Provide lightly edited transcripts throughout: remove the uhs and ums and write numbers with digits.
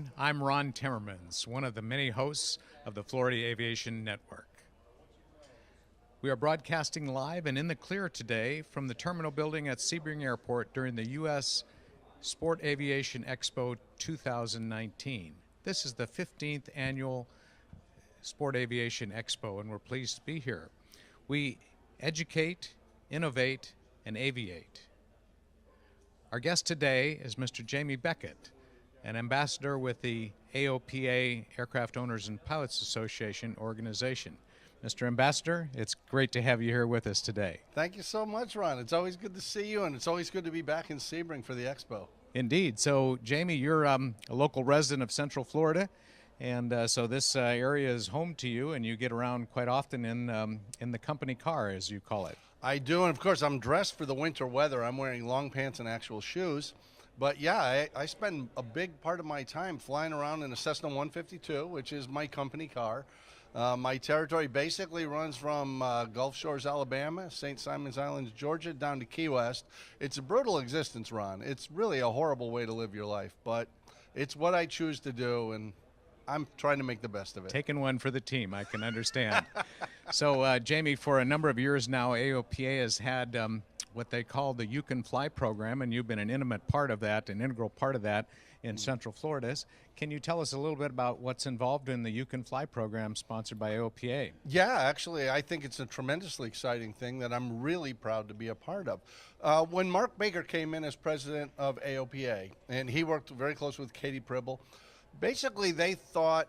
everyone. I'm Ron Timmermans, one of the many hosts of the Florida Aviation Network. We are broadcasting live and in the clear today from the terminal building at Sebring Airport during the U.S. Sport Aviation Expo 2019. This is the 15th annual Sport Aviation Expo, and we're pleased to be here. We educate, innovate, and aviate. Our guest today is Mr. Jamie Beckett, an ambassador with the AOPA, Aircraft Owners and Pilots Association organization. Mr. Ambassador, it's great to have you here with us today. Thank you so much, Ron. It's always good to see you, and it's always good to be back in Sebring for the Expo. Indeed. So, Jamie, you're a local resident of Central Florida, and so this area is home to you, and you get around quite often in the company car, as you call it. I do, and of course, I'm dressed for the winter weather. I'm wearing long pants and actual shoes. But yeah, I spend a big part of my time flying around in a Cessna 152, which is my company car. My territory basically runs from Gulf Shores, Alabama, St. Simons Islands, Georgia, down to Key West. It's a brutal existence, Ron. It's really a horrible way to live your life, but it's what I choose to do, and I'm trying to make the best of it. Taking one for the team, I can understand. So, Jamie, for a number of years now, AOPA has had what they call the You Can Fly program, and you've been an intimate part of that, an integral part of that in Central Florida. Can you tell us a little bit about what's involved in the You Can Fly program sponsored by AOPA? Yeah, actually, I think it's a tremendously exciting thing that I'm really proud to be a part of. When Mark Baker came in as president of AOPA, and he worked very close with Katie Pribble, basically they thought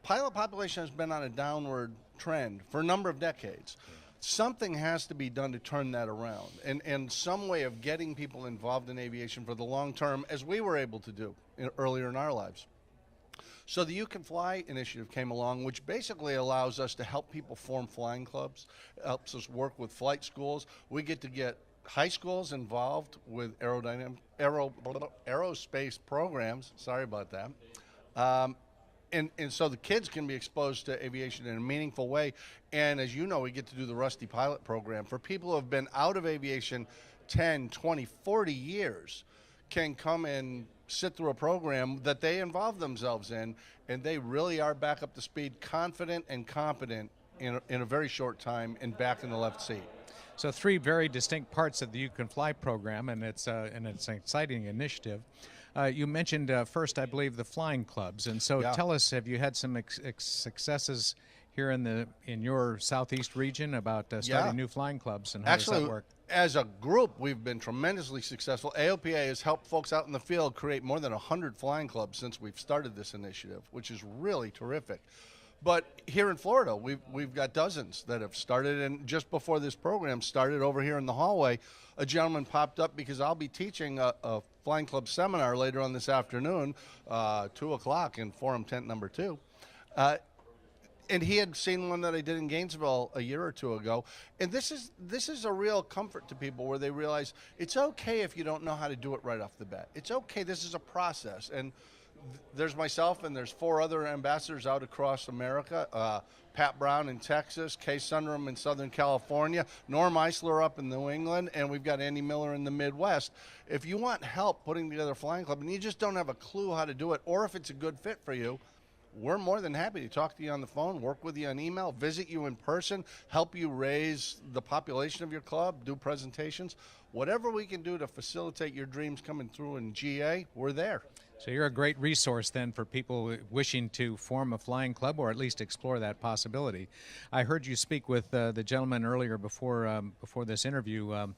pilot population has been on a downward trend for a number of decades. Something has to be done to turn that around, and some way of getting people involved in aviation for the long term, as we were able to do earlier in our lives. So the You Can Fly initiative came along, which basically allows us to help people form flying clubs, helps us work with flight schools. We get to get high schools involved with aerospace programs. Sorry about that. And so the kids can be exposed to aviation in a meaningful way. And as you know, we get to do the Rusty Pilot program. For people who have been out of aviation 10, 20, 40 years, can come and sit through a program that they involve themselves in, and they really are back up to speed, confident and competent in a very short time and back in the left seat. So three very distinct parts of the You Can Fly program, and it's an exciting initiative. You mentioned first, I believe, the flying clubs, and so tell us, have you had some successes here in your southeast region about starting new flying clubs, and how does that work? As a group, we've been tremendously successful. AOPA has helped folks out in the field create more than 100 flying clubs since we've started this initiative, which is really terrific. But here in Florida, we've got dozens that have started, and just before this program started over here in the hallway, a gentleman popped up because I'll be teaching a flying club seminar later on this afternoon, 2 o'clock in Forum Tent number 2. And he had seen one that I did in Gainesville a year or two ago. And this is a real comfort to people, where they realize it's okay if you don't know how to do it right off the bat. It's okay. This is a process. And there's myself, and there's 4 other ambassadors out across America, Pat Brown in Texas, Kay Sunderum in Southern California, Norm Eisler up in New England, and we've got Andy Miller in the Midwest. If you want help putting together a flying club and you just don't have a clue how to do it, or if it's a good fit for you, we're more than happy to talk to you on the phone, work with you on email, visit you in person, help you raise the population of your club, do presentations. Whatever we can do to facilitate your dreams coming through in GA, we're there. So you're a great resource then for people wishing to form a flying club, or at least explore that possibility. I heard you speak with the gentleman earlier before this interview.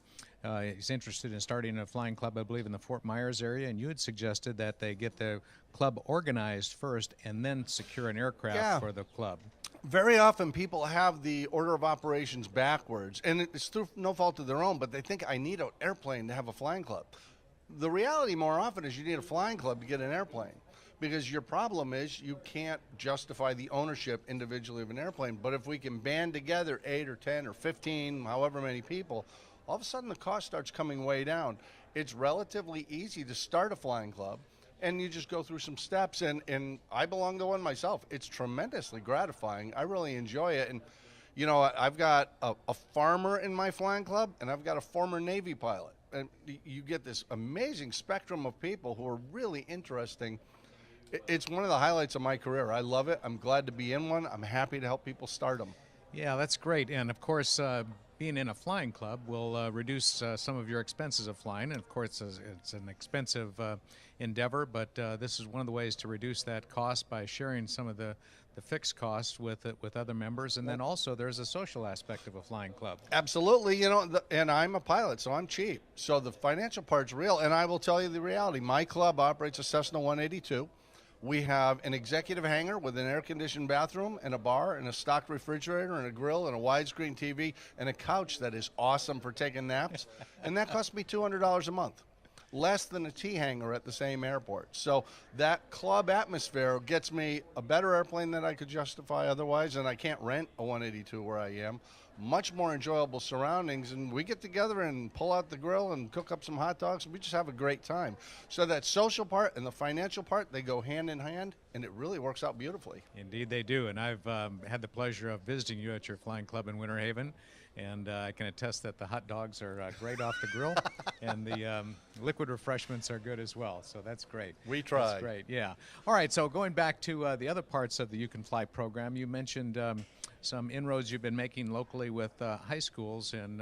He's interested in starting a flying club, I believe, in the Fort Myers area, and you had suggested that they get the club organized first and then secure an aircraft for the club. Very often people have the order of operations backwards, and it's through no fault of their own, but they think I need an airplane to have a flying club. The reality more often is you need a flying club to get an airplane, because your problem is you can't justify the ownership individually of an airplane. But if we can band together 8 or 10 or 15, however many people, all of a sudden the cost starts coming way down. It's relatively easy to start a flying club, and you just go through some steps, and I belong to one myself. It's tremendously gratifying. I really enjoy it. And you know, I've got a farmer in my flying club, and I've got a former Navy pilot. And you get this amazing spectrum of people who are really interesting It's one of the highlights of my career. I love it. I'm glad to be in one. I'm happy to help people start them. Yeah, that's great. And of course, being in a flying club will reduce some of your expenses of flying. And of course, it's an expensive endeavor, but this is one of the ways to reduce that cost by sharing some of the fixed costs with other members. And then also there's a social aspect of a flying club. Absolutely. And I'm a pilot, so I'm cheap. So the financial part's real. And I will tell you the reality. My club operates a Cessna 182. We have an executive hangar with an air-conditioned bathroom and a bar and a stocked refrigerator and a grill and a widescreen TV and a couch that is awesome for taking naps. And that costs me $200 a month, less than a T hangar at the same airport. So that club atmosphere gets me a better airplane than I could justify otherwise, and I can't rent a 182 where I am. Much more enjoyable surroundings, and we get together and pull out the grill and cook up some hot dogs, and we just have a great time. So that social part and the financial part, they go hand in hand, and it really works out beautifully. Indeed they do, and I've had the pleasure of visiting you at your flying club in Winter Haven, and I can attest that the hot dogs are great off the grill, and the liquid refreshments are good as well, so that's great. We try. That's great, yeah. All right, so going back to the other parts of the You Can Fly program, you mentioned some inroads you've been making locally with high schools and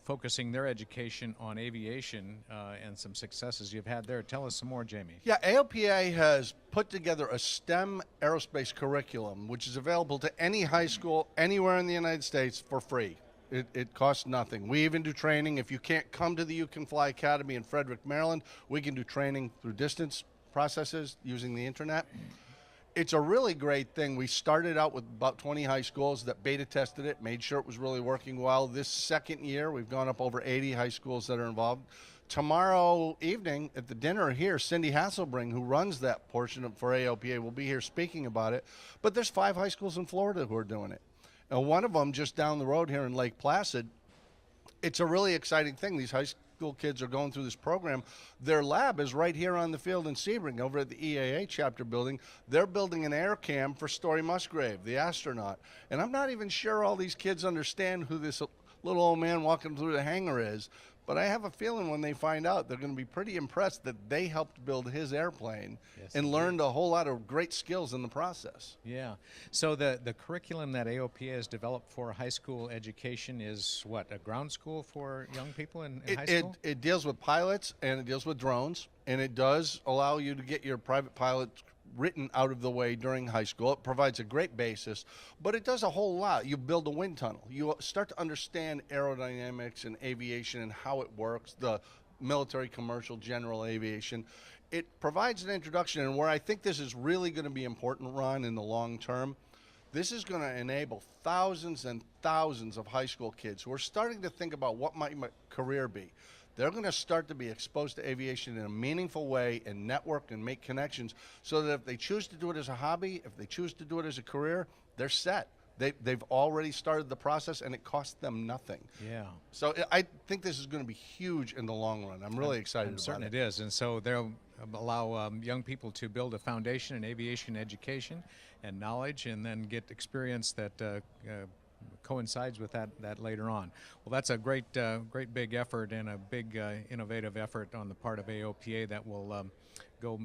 focusing their education on aviation and some successes you've had there. Tell us some more, Jamie. Yeah, ALPA has put together a STEM aerospace curriculum, which is available to any high school anywhere in the United States for free. It costs nothing. We even do training. If you can't come to the You Can Fly Academy in Frederick, Maryland, we can do training through distance processes using the internet. It's a really great thing. We started out with about 20 high schools that beta tested it, made sure it was really working well. This second year, we've gone up over 80 high schools that are involved. Tomorrow evening at the dinner here, Cindy Hasselbring, who runs that portion for ALPA, will be here speaking about it. But there's 5 high schools in Florida who are doing it. And one of them just down the road here in Lake Placid. It's a really exciting thing. These high school kids are going through this program. Their lab is right here on the field in Sebring over at the EAA chapter building. They're building an air cam for Story Musgrave, the astronaut. And I'm not even sure all these kids understand who this little old man walking through the hangar is. But I have a feeling when they find out, they're going to be pretty impressed that they helped build his airplane and learned a whole lot of great skills in the process. Yeah. So the curriculum that AOPA has developed for high school education is what, a ground school for young people in high school? It deals with pilots and it deals with drones, and it does allow you to get your private pilot written out of the way during high school. It provides a great basis, but it does a whole lot. You build a wind tunnel. You start to understand aerodynamics and aviation and how it works, the military, commercial, general aviation. It provides an introduction, and where I think this is really going to be important, Ron, in the long term, this is going to enable thousands and thousands of high school kids who are starting to think about what might my career be. They're going to start to be exposed to aviation in a meaningful way and network and make connections so that if they choose to do it as a hobby, if they choose to do it as a career, they're set. They've already started the process, and it costs them nothing. Yeah. So I think this is going to be huge in the long run. I'm really excited about it. I'm certain it is. And so they'll allow young people to build a foundation in aviation education and knowledge, and then get experience that coincides with that later on. Well, that's a great big effort and a big innovative effort on the part of AOPA that will go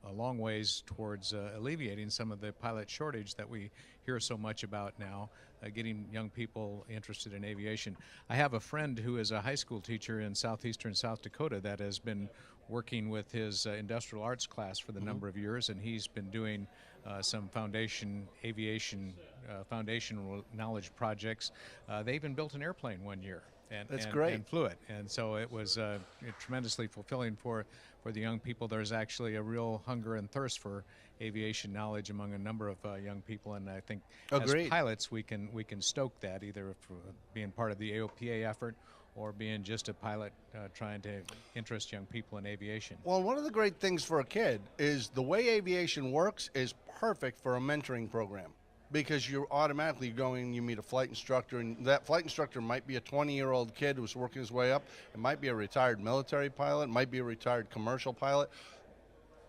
a long ways towards alleviating some of the pilot shortage that we hear so much about now, getting young people interested in aviation. I have a friend who is a high school teacher in southeastern South Dakota that has been working with his industrial arts class for the number of years, and he's been doing some foundation aviation foundational knowledge projects. They even built an airplane one year That's great. And flew it. And so it was tremendously fulfilling for the young people. There's actually a real hunger and thirst for aviation knowledge among a number of young people, and I think Agreed. as pilots we can stoke that, either being part of the AOPA effort or being just a pilot trying to interest young people in aviation. Well, one of the great things for a kid is the way aviation works is perfect for a mentoring program, because you're automatically going, you meet a flight instructor, and that flight instructor might be a 20-year-old kid who's working his way up. It might be a retired military pilot, it might be a retired commercial pilot.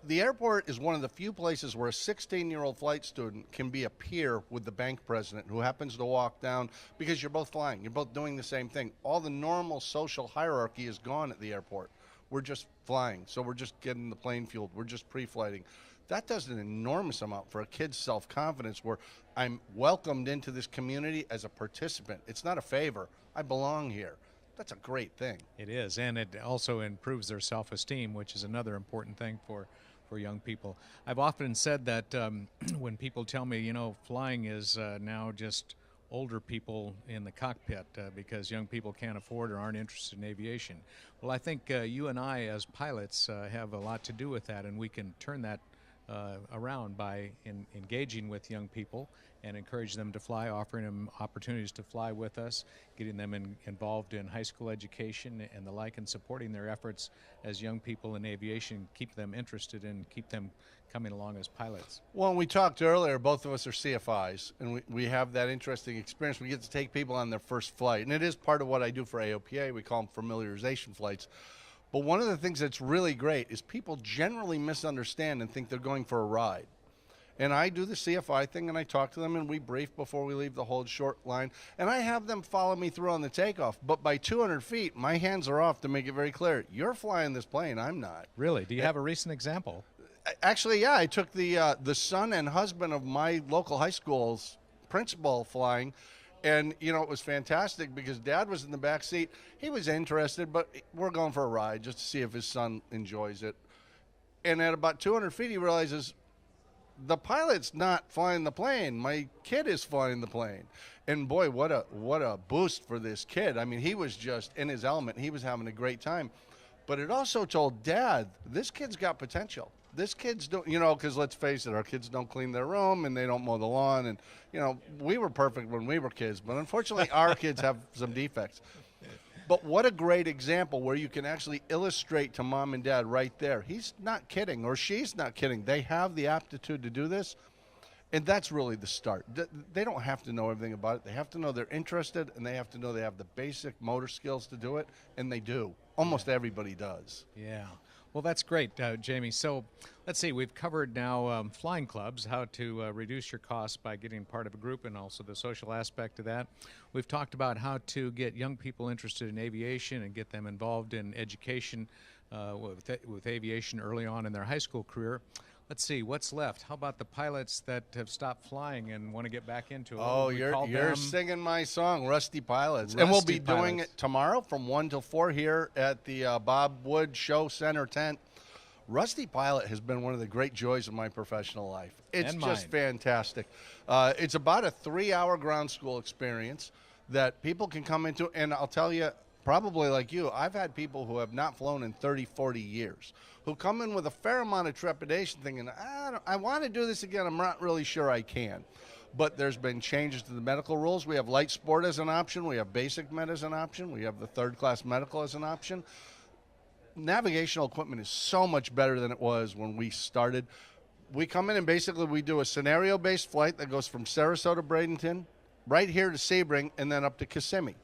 The airport is one of the few places where a 16-year-old flight student can be a peer with the bank president who happens to walk down, because you're both flying, you're both doing the same thing. All the normal social hierarchy is gone at the airport. we're just flying. So we're just getting the plane fueled. We're just pre-flighting. That does an enormous amount for a kid's self-confidence, where I'm welcomed into this community as a participant. It's not a favor. I belong here. That's a great thing. It is, and it also improves their self-esteem, which is another important thing for young people. I've often said that when people tell me, you know, flying is now just older people in the cockpit because young people can't afford or aren't interested in aviation. Well, I think you and I as pilots have a lot to do with that, and we can turn that around by engaging with young people and encourage them to fly, offering them opportunities to fly with us, getting them involved in high school education and the like, and supporting their efforts as young people in aviation, keep them interested and keep them coming along as pilots. Well, we talked earlier, both of us are CFIs, and we have that interesting experience. We get to take people on their first flight, and it is part of what I do for AOPA. We call them familiarization flights. But one of the things that's really great is people generally misunderstand and think they're going for a ride. And I do the CFI thing, and I talk to them, and we brief before we leave the hold short line. And I have them follow me through on the takeoff. But by 200 feet, my hands are off to make it very clear. You're flying this plane. I'm not. Really? Do you have a recent example? Actually, yeah. I took the son and husband of my local high school's principal flying. And, you know, it was fantastic because Dad was in the back seat. He was interested, but we're going for a ride just to see if his son enjoys it. And at about 200 feet, he realizes the pilot's not flying the plane. My kid is flying the plane. And, boy, what a boost for this kid. I mean, he was just in his element. He was having a great time. But it also told Dad, this kid's got potential. This kid's don't, you know, because let's face it, our kids don't clean their room and they don't mow the lawn. And, you know, we were perfect when we were kids, but unfortunately our kids have some defects. But what a great example where you can actually illustrate to Mom and Dad right there. He's not kidding, or she's not kidding. They have the aptitude to do this, and that's really the start. They don't have to know everything about it. They have to know they're interested, and they have to know they have the basic motor skills to do it, and they do. Almost everybody does. Yeah. Well, that's great, Jamie. So let's see, we've covered now flying clubs, how to reduce your costs by getting part of a group, and also the social aspect of that. We've talked about how to get young people interested in aviation and get them involved in education with aviation early on in their high school career. Let's see, what's left? How about the pilots that have stopped flying and want to get back into it? Oh, you're singing my song, Rusty Pilots. Rusty and we'll be Pilots. doing it tomorrow from 1 till 4 here at the Bob Wood Show Center tent. Rusty Pilot has been one of the great joys of my professional life. It's just fantastic. It's about a 3-hour ground school experience that people can come into, and I'll tell you, probably like you, I've had people who have not flown in 30, 40 years who come in with a fair amount of trepidation thinking, I want to do this again. I'm not really sure I can. But there's been changes to the medical rules. We have light sport as an option. We have basic med as an option. We have the third-class medical as an option. Navigational equipment is so much better than it was when we started. We come in and basically we do a scenario-based flight that goes from Sarasota, Bradenton, right here to Sebring, and then up to Kissimmee.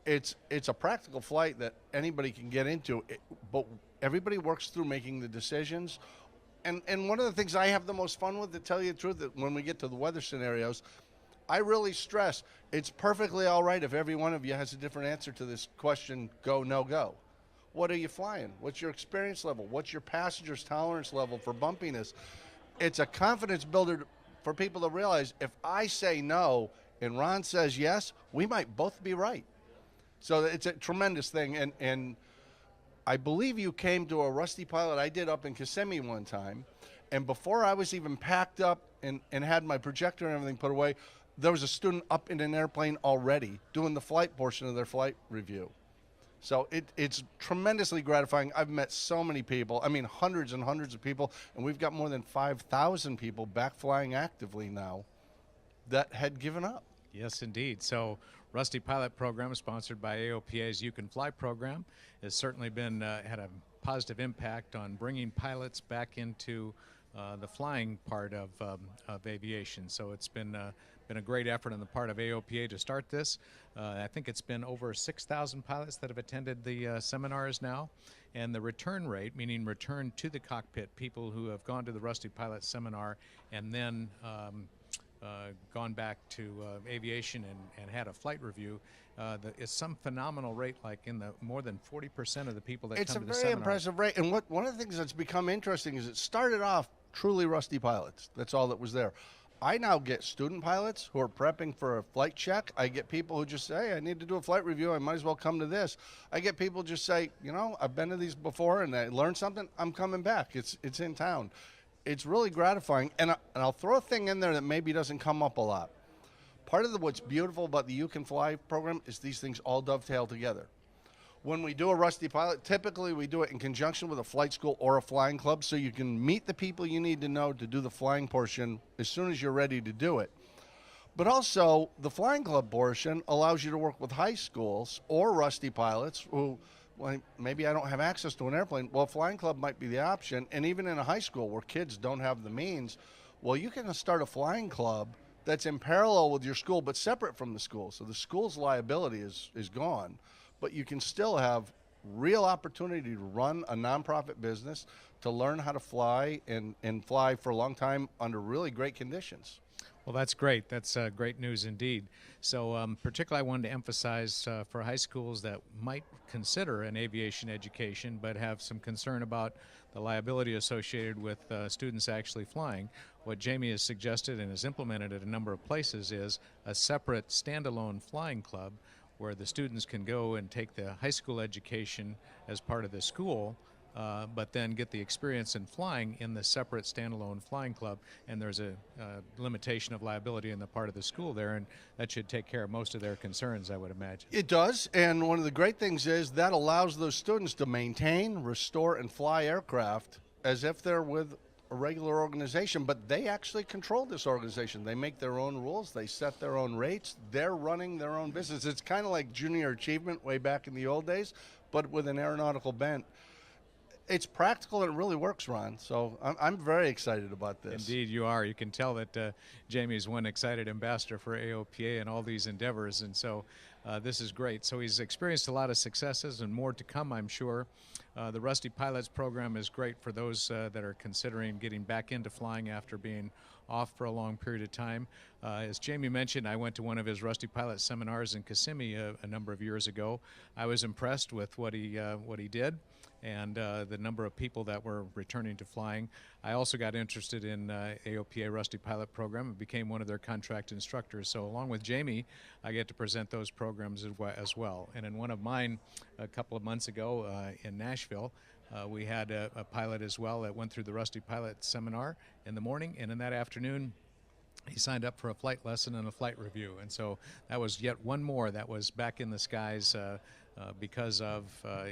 It's a practical flight that anybody can get into, but everybody works through making the decisions. And one of the things I have the most fun with, to tell you the truth, that when we get to the weather scenarios, I really stress it's perfectly all right if every one of you has a different answer to this question, go, no go. What are you flying? What's your experience level? What's your passenger's tolerance level for bumpiness? It's a confidence builder for people to realize if I say no and Ron says yes, we might both be right. So it's a tremendous thing. And I believe you came to a Rusty Pilot I did up in Kissimmee one time. And before I was even packed up and had my projector and everything put away, there was a student up in an airplane already doing the flight portion of their flight review. So it's tremendously gratifying. I've met so many people, I mean hundreds and hundreds of people, and we've got more than 5,000 people back flying actively now that had given up. Yes, indeed. So Rusty Pilot program, sponsored by AOPA's You Can Fly program, has certainly been had a positive impact on bringing pilots back into the flying part of aviation. So it's been a great effort on the part of AOPA to start this. I think it's been over 6,000 pilots that have attended the seminars now. And the return rate, meaning return to the cockpit, people who have gone to the Rusty Pilot seminar and then gone back to aviation and had a flight review, it's some phenomenal rate, like in the more than 40% of the people that It's come a to the very seminar. impressive rate. And one of the things that's become interesting is it started off truly rusty pilots. That's all that was there. I now get student pilots who are prepping for a flight check. I get people who just say, hey, I need to do a flight review. I might as well come to this. I get people just say, you know, I've been to these before and I learned something. I'm coming back. It's in town. It's really gratifying. And I'll throw a thing in there that maybe doesn't come up a lot. Part of what's beautiful about the You Can Fly program is these things all dovetail together. When we do a rusty pilot, typically we do it in conjunction with a flight school or a flying club, so you can meet the people you need to know to do the flying portion as soon as you're ready to do it. But also, the flying club portion allows you to work with high schools or rusty pilots who, well, maybe I don't have access to an airplane. Well, flying club might be the option. And even in a high school where kids don't have the means, well, you can start a flying club that's in parallel with your school but separate from the school. So the school's liability is gone. But you can still have real opportunity to run a nonprofit business, to learn how to fly and fly for a long time under really great conditions. Well, that's great. That's great news indeed. So particularly I wanted to emphasize for high schools that might consider an aviation education but have some concern about the liability associated with students actually flying. What Jamie has suggested and has implemented at a number of places is a separate standalone flying club where the students can go and take the high school education as part of the school, but then get the experience in flying in the separate standalone flying club. And there's a limitation of liability in the part of the school there, and that should take care of most of their concerns, I would imagine. It does, and one of the great things is that allows those students to maintain, restore, and fly aircraft as if they're with a regular organization, but they actually control this organization. They make their own rules. They set their own rates. They're running their own business. It's kind of like junior achievement way back in the old days, but with an aeronautical bent. It's practical and it really works, Ron. So I'm very excited about this. Indeed, you are. You can tell that Jamie is one excited ambassador for AOPA and all these endeavors, and so this is great. So he's experienced a lot of successes and more to come, I'm sure. The Rusty Pilots program is great for those that are considering getting back into flying after being off for a long period of time. As Jamie mentioned, I went to one of his Rusty Pilot seminars in Kissimmee a number of years ago. I was impressed with what he did and the number of people that were returning to flying. I also got interested in AOPA Rusty Pilot program and became one of their contract instructors. So along with Jamie, I get to present those programs as well. And in one of mine a couple of months ago in Nashville, we had a pilot as well that went through the Rusty Pilot seminar in the morning, and in that afternoon he signed up for a flight lesson and a flight review. And so that was yet one more that was back in the skies because of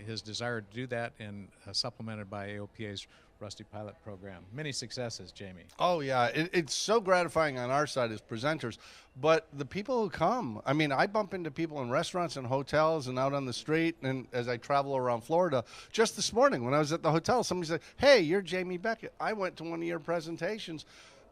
his desire to do that, and supplemented by AOPA's Rusty Pilot program. Many successes, Jamie. Oh, yeah. It's so gratifying on our side as presenters. But the people who come, I mean, I bump into people in restaurants and hotels and out on the street, and as I travel around Florida. Just this morning when I was at the hotel, somebody said, hey, you're Jamie Beckett. I went to one of your presentations.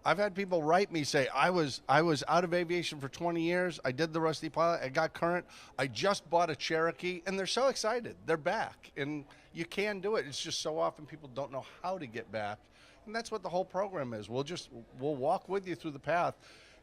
I've had people write me say, I was out of aviation for 20 years. I did the Rusty Pilot. I got current. I just bought a Cherokee. And they're so excited. They're back. And you can do it. It's just so often people don't know how to get back. And that's what the whole program is. We'll walk with you through the path.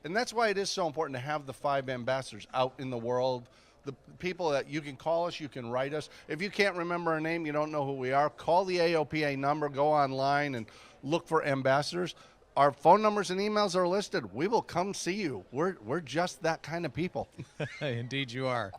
And that's why it is so important to have the 5 ambassadors out in the world. The people that you can call us, you can write us. If you can't remember our name, you don't know who we are, call the AOPA number, go online and look for ambassadors. Our phone numbers and emails are listed. We will come see you. We're just that kind of people. Indeed you are.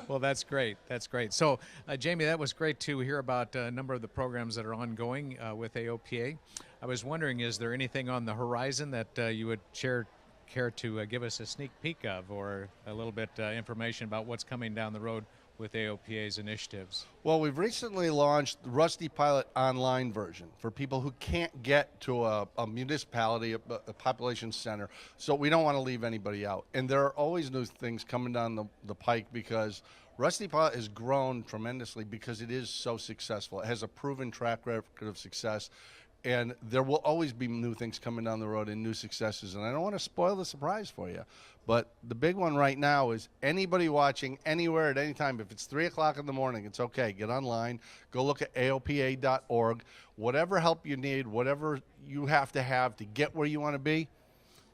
Well, that's great. That's great. So, Jamie, that was great to hear about a number of the programs that are ongoing with AOPA. I was wondering, is there anything on the horizon that you would care to give us a sneak peek of, or a little bit information about what's coming down the road with AOPA's initiatives? Well, we've recently launched the Rusty Pilot online version for people who can't get to a municipality, a population center. So we don't want to leave anybody out. And there are always new things coming down the pike, because Rusty Pilot has grown tremendously because it is so successful. It has a proven track record of success. And there will always be new things coming down the road and new successes. And I don't want to spoil the surprise for you. But the big one right now is anybody watching anywhere at any time, if it's 3 o'clock in the morning, it's okay. Get online. Go look at AOPA.org. Whatever help you need, whatever you have to get where you want to be,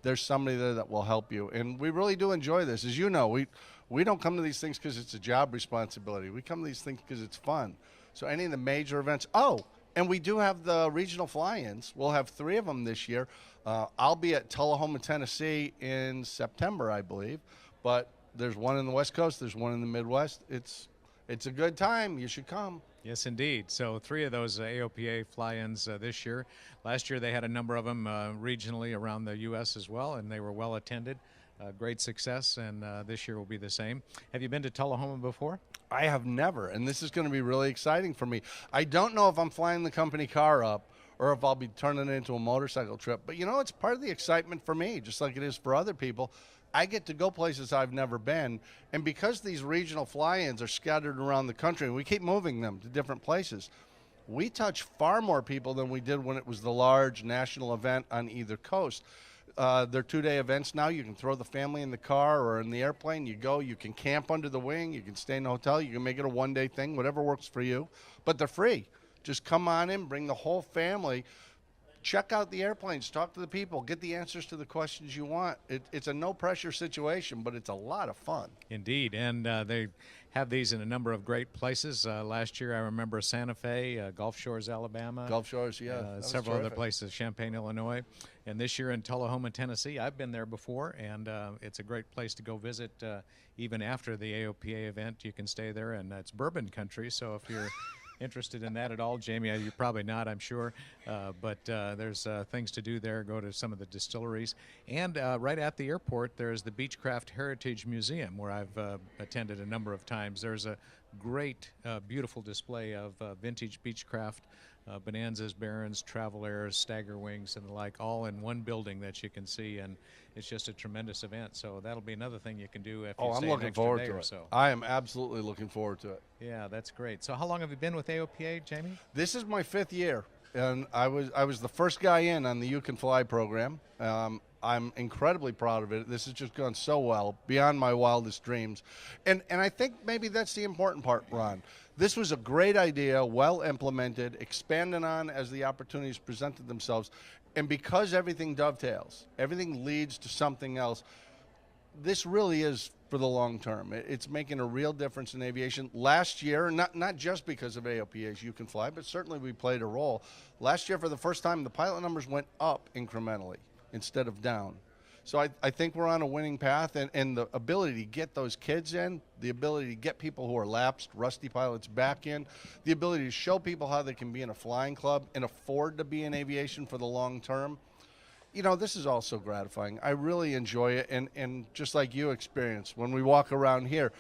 there's somebody there that will help you. And we really do enjoy this. As you know, we don't come to these things because it's a job responsibility. We come to these things because it's fun. So any of the major events, and we do have the regional fly-ins. We'll have 3 of them this year. I'll be at Tullahoma, Tennessee in September, I believe. But there's one in the West Coast. There's one in the Midwest. It's a good time. You should come. Yes, indeed. So 3 of those AOPA fly-ins this year. Last year they had a number of them regionally around the U.S. as well, and they were well attended. Great success, and this year will be the same. Have you been to Tullahoma before? I have never, and this is going to be really exciting for me. I don't know if I'm flying the company car up or if I'll be turning it into a motorcycle trip. But, it's part of the excitement for me, just like it is for other people. I get to go places I've never been, and because these regional fly-ins are scattered around the country, and we keep moving them to different places, we touch far more people than we did when it was the large national event on either coast. They're 2-day events now. You can throw the family in the car or in the airplane. You go. You can camp under the wing. You can stay in a hotel. You can make it a 1-day thing, whatever works for you. But they're free. Just come on in, bring the whole family. Check out the airplanes, talk to the people, get the answers to the questions you want. It's a no-pressure situation, but it's a lot of fun. Indeed, and they have these in a number of great places. Last year, I remember Santa Fe, Gulf Shores, Alabama. Gulf Shores, yeah. Several other places, Champaign, Illinois. And this year in Tullahoma, Tennessee. I've been there before, and it's a great place to go visit. Even after the AOPA event, you can stay there, and it's bourbon country, so if you're interested in that at all, Jamie? You're probably not, I'm sure, but there's things to do there. Go to some of the distilleries. And right at the airport, there's the Beechcraft Heritage Museum, where I've attended a number of times. There's a great, beautiful display of vintage Beechcraft, Bonanzas, Barons, Travel Airs, Stagger Wings, and the like, all in one building that you can see, and it's just a tremendous event. So that'll be another thing you can do if you stay an extra day or so. I am absolutely looking forward to it. Yeah, that's great. So how long have you been with AOPA, Jamie? This is my 5th year, and I was the first guy in on the You Can Fly program. I'm incredibly proud of it. This has just gone so well, beyond my wildest dreams. And I think maybe that's the important part, Ron. This was a great idea, well implemented, expanded on as the opportunities presented themselves. And because everything dovetails, everything leads to something else, this really is for the long term. It's making a real difference in aviation. Last year, not just because of AOPA's You Can Fly, but certainly we played a role. Last year, for the first time, the pilot numbers went up incrementally instead of down. So I think we're on a winning path, and the ability to get those kids in, the ability to get people who are lapsed, rusty pilots back in, the ability to show people how they can be in a flying club and afford to be in aviation for the long term. This is also gratifying. I really enjoy it, and just like you experience, when we walk around here,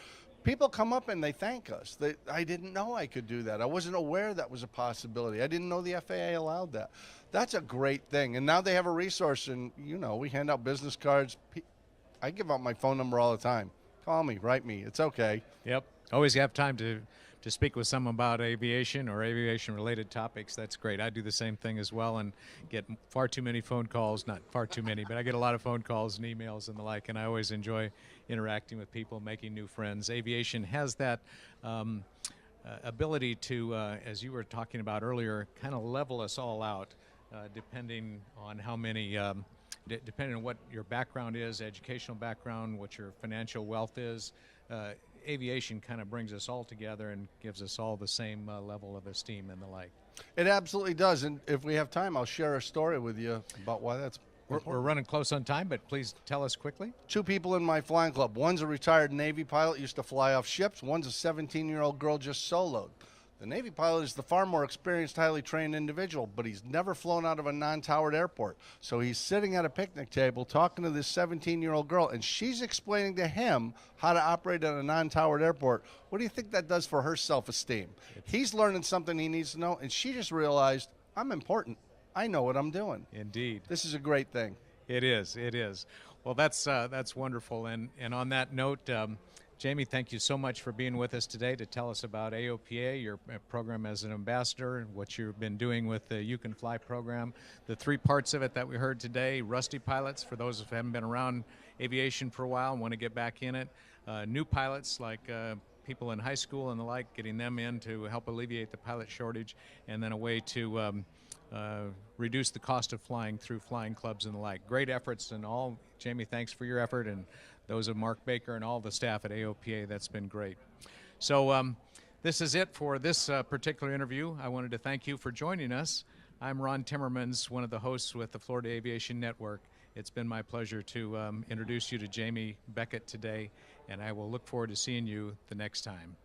people come up and they thank us. I didn't know I could do that. I wasn't aware that was a possibility. I didn't know the FAA allowed that. That's a great thing. And now they have a resource, and, we hand out business cards. I give out my phone number all the time. Call me, write me. It's okay. Yep. Always have time to speak with someone about aviation or aviation-related topics. That's great. I do the same thing as well and get far too many phone calls. Not far too many, but I get a lot of phone calls and emails and the like, and I always enjoy interacting with people, making new friends. Aviation has that ability to, as you were talking about earlier, kind of level us all out, depending on how many, depending on what your background is, educational background, what your financial wealth is. Aviation kind of brings us all together and gives us all the same level of esteem and the like. It absolutely does. And if we have time, I'll share a story with you about why that's important. We're running close on time, but please tell us quickly. 2 people in my flying club. One's a retired Navy pilot, used to fly off ships. One's a 17-year-old girl just soloed. The Navy pilot is the far more experienced, highly trained individual, but he's never flown out of a non-towered airport. So he's sitting at a picnic table talking to this 17-year-old girl, and she's explaining to him how to operate at a non-towered airport. What do you think that does for her self-esteem? He's learning something he needs to know, and she just realized, I'm important. I know what I'm doing. Indeed. This is a great thing. It is. It is. Well, that's wonderful. And on that note, Jamie, thank you so much for being with us today to tell us about AOPA, your program as an ambassador, and what you've been doing with the You Can Fly program. The 3 parts of it that we heard today: rusty pilots, for those who haven't been around aviation for a while and want to get back in it; new pilots, like people in high school and the like, getting them in to help alleviate the pilot shortage; and then a way to reduce the cost of flying through flying clubs and the like. Great efforts and all. Jamie, thanks for your effort, and those of Mark Baker and all the staff at AOPA. That's been great. So this is it for this particular interview. I wanted to thank you for joining us. I'm Ron Timmermans, one of the hosts with the Florida Aviation Network. It's been my pleasure to introduce you to Jamie Beckett today, and I will look forward to seeing you the next time.